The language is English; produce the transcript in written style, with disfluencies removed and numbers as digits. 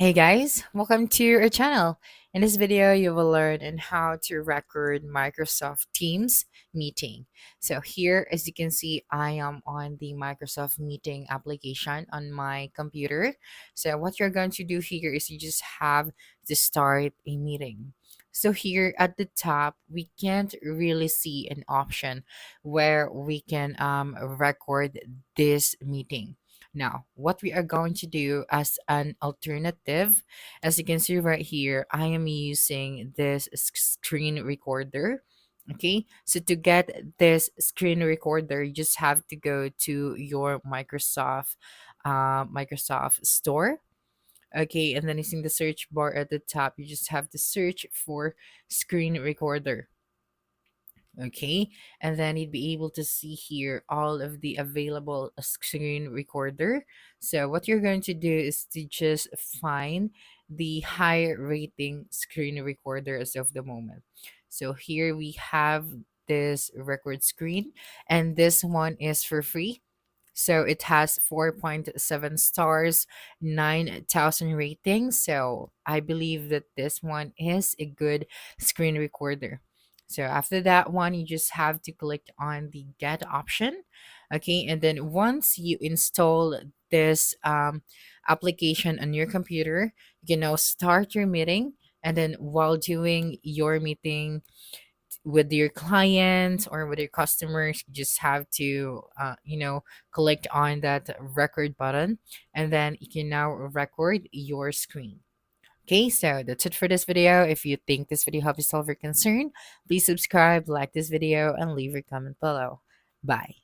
Hey guys, welcome to our channel. In this video, you will learn on how to record Microsoft Teams meeting. So here, as you can see, I am on the Microsoft Meeting application on my computer. So what you're going to do here is you just have to start a meeting. So here at the top, we can't really see an option where we can record this meeting. Now, what we are going to do as an alternative, as you can see right here, I am using this screen recorder. Okay, so to get this screen recorder, you just have to go to your Microsoft store. Okay, and then using the search bar at the top, you just have to search for screen recorder. Okay, and then you'd be able to see here all of the available screen recorder. So what you're going to do is to just find the high rating screen recorder as of the moment. So here we have this record screen, and this one is for free. So it has 4.7 stars, 9,000 ratings. So I believe that this one is a good screen recorder. So after that one, you just have to click on the get option. Okay. And then once you install this application on your computer, you can now start your meeting. And then while doing your meeting, with your clients or with your customers, you just have to click on that record button, and then you can now record your screen. Okay, so that's it for this video. If you think this video helped you solve your concern, please subscribe, like this video, and leave your comment below. Bye.